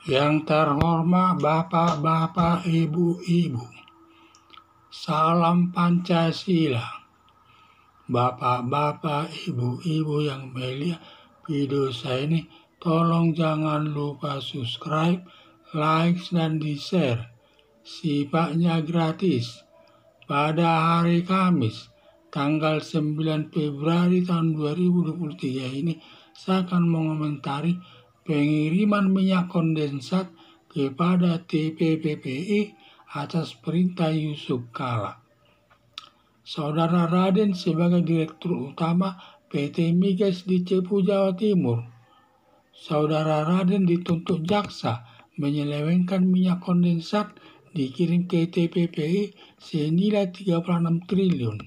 Yang terhormat Bapak-Bapak, Ibu-Ibu, salam Pancasila. Bapak-Bapak, Ibu-Ibu yang melihat video saya ini, tolong jangan lupa subscribe, like, dan di-share. Sifatnya gratis. Pada hari Kamis, tanggal 9 Februari tahun 2023 ini, saya akan mengomentari pengiriman minyak kondensat kepada TPPPI atas perintah Yusuf Kala. Saudara Raden sebagai Direktur Utama PT Migas di Cepu, Jawa Timur. Saudara Raden dituntut jaksa menyelewengkan minyak kondensat dikirim ke TPPI senilai 36 triliun.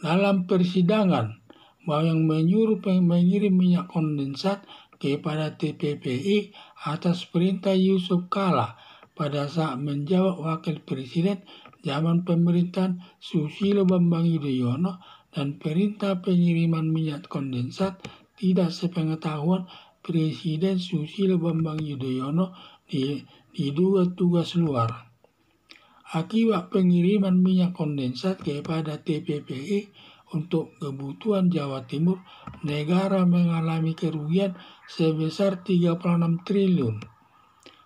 Dalam persidangan, bahwa yang menyuruh mengirim minyak kondensat kepada TPPI atas perintah Yusuf Kala pada saat menjawab Wakil Presiden zaman pemerintahan Susilo Bambang Yudhoyono, dan perintah pengiriman minyak kondensat tidak sepengetahuan Presiden Susilo Bambang Yudhoyono diduga tugas luar. Akibat pengiriman minyak kondensat kepada TPPI untuk kebutuhan Jawa Timur, negara mengalami kerugian sebesar 36 triliun.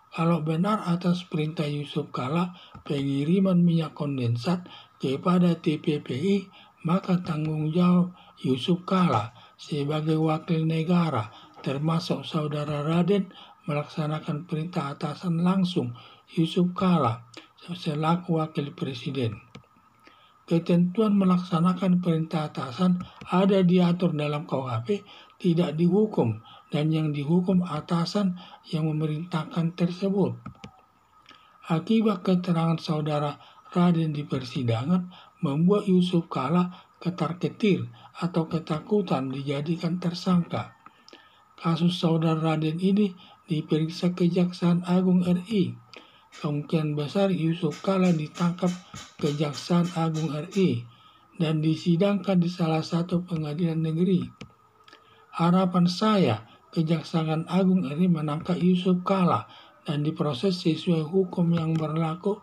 Kalau benar atas perintah Yusuf Kala pengiriman minyak kondensat kepada TPPI, maka tanggung jawab Yusuf Kala sebagai wakil negara, termasuk saudara Raden, melaksanakan perintah atasan langsung Yusuf Kala selaku wakil presiden. Ketentuan melaksanakan perintah atasan ada diatur dalam KUHP, tidak dihukum, dan yang dihukum atasan yang memerintahkan tersebut. Akibat keterangan saudara Raden di persidangan membuat Yusuf Kala ketar-ketir atau ketakutan dijadikan tersangka. Kasus saudara Raden ini diperiksa Kejaksaan Agung RI. Kemungkinan besar Yusuf Kala ditangkap Kejaksaan Agung RI dan disidangkan di salah satu pengadilan negeri. Harapan saya Kejaksaan Agung RI menangkap Yusuf Kala dan diproses sesuai hukum yang berlaku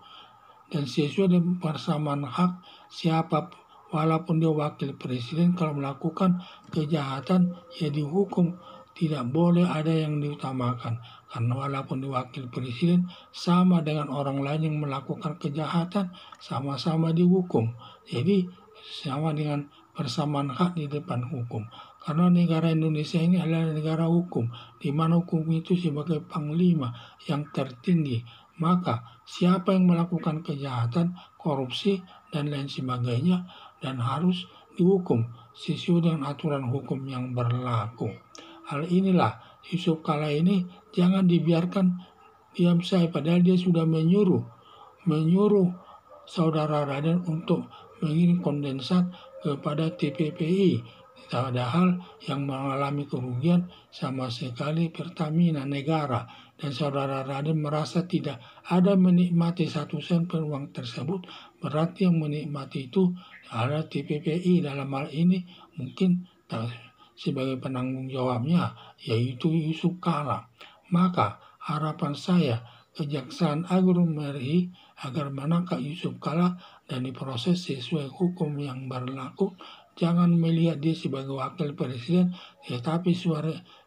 dan sesuai dengan persamaan hak siapa, walaupun dia wakil presiden, kalau melakukan kejahatan ya dihukum. Tidak boleh ada yang diutamakan, karena walaupun di wakil presiden sama dengan orang lain yang melakukan kejahatan, sama-sama dihukum. Jadi sama dengan persamaan hak di depan hukum. Karena negara Indonesia ini adalah negara hukum, di mana hukum itu sebagai panglima yang tertinggi. Maka siapa yang melakukan kejahatan, korupsi, dan lain sebagainya, dan harus dihukum sesuai dengan aturan hukum yang berlaku. Hal inilah Yusuf Kala ini jangan dibiarkan diam saja, padahal dia sudah menyuruh saudara Raden untuk mengirim kondensat kepada TPPI. Padahal yang mengalami kerugian sama sekali Pertamina negara, dan saudara Raden merasa tidak ada menikmati 1 sen per uang tersebut. Berarti yang menikmati itu adalah TPPI dalam hal ini, mungkin sebagai penanggung jawabnya yaitu Yusuf Kala. Maka harapan saya Kejaksaan Agung RI agar menangkap Yusuf Kala dan diproses sesuai hukum yang berlaku. Jangan melihat dia sebagai wakil presiden, tetapi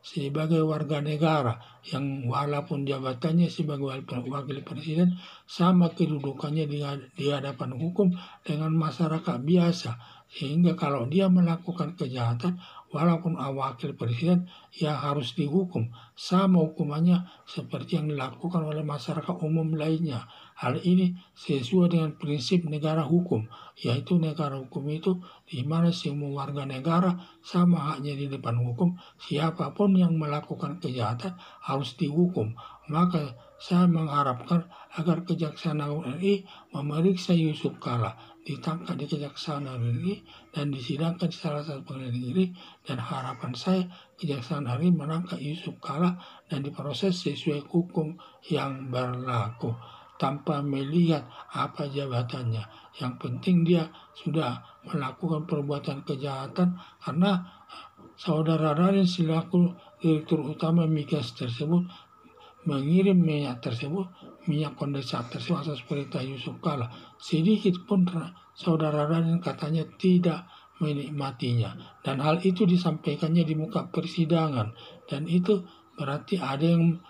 sebagai warga negara yang walaupun jabatannya sebagai wakil presiden, sama kedudukannya di hadapan hukum dengan masyarakat biasa. Sehingga kalau dia melakukan kejahatan, walaupun wakil presiden, ya harus dihukum. Sama hukumannya seperti yang dilakukan oleh masyarakat umum lainnya. Hal ini sesuai dengan prinsip negara hukum, yaitu negara hukum itu di mana semua warga negara sama haknya di depan hukum. Siapapun yang melakukan kejahatan harus dihukum. Maka saya mengharapkan agar Kejaksaan Agung RI memeriksa Yusuf Kala, ditangkap di Kejaksaan Agung RI dan disidangkan di salah satu pengadilan negeri, dan harapan saya Kejaksaan RI menangkap Yusuf Kala dan diproses sesuai hukum yang berlaku tanpa melihat apa jabatannya. Yang penting dia sudah melakukan perbuatan kejahatan, karena saudara Raden selaku Direktur Utama Migas tersebut mengirim minyak kondensat tersebut atas perintah Yusuf Kala. Sedikit pun saudara Raden katanya tidak menikmatinya. Dan hal itu disampaikannya di muka persidangan. Dan itu berarti ada yang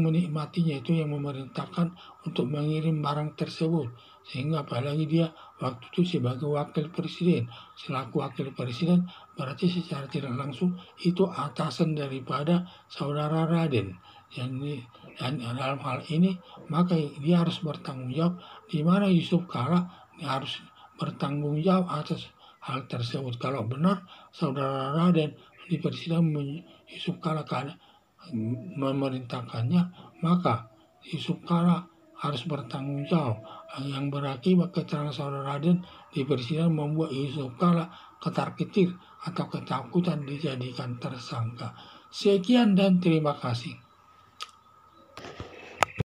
menikmatinya, itu yang memerintahkan untuk mengirim barang tersebut. Sehingga apalagi dia waktu itu sebagai wakil presiden, selaku wakil presiden, berarti secara tidak langsung itu atasan daripada saudara Raden. Dan dalam hal ini maka dia harus bertanggung jawab, di mana Yusuf Kala harus bertanggung jawab atas hal tersebut. Kalau benar saudara Raden di persidangan Yusuf Kala memerintahkannya, maka Yusuf Kala harus bertanggung jawab. Yang berakibat keterangan saudara Raden di persidangan membuat Yusuf Kala ketar-ketir atau ketakutan dijadikan tersangka. Sekian dan terima kasih.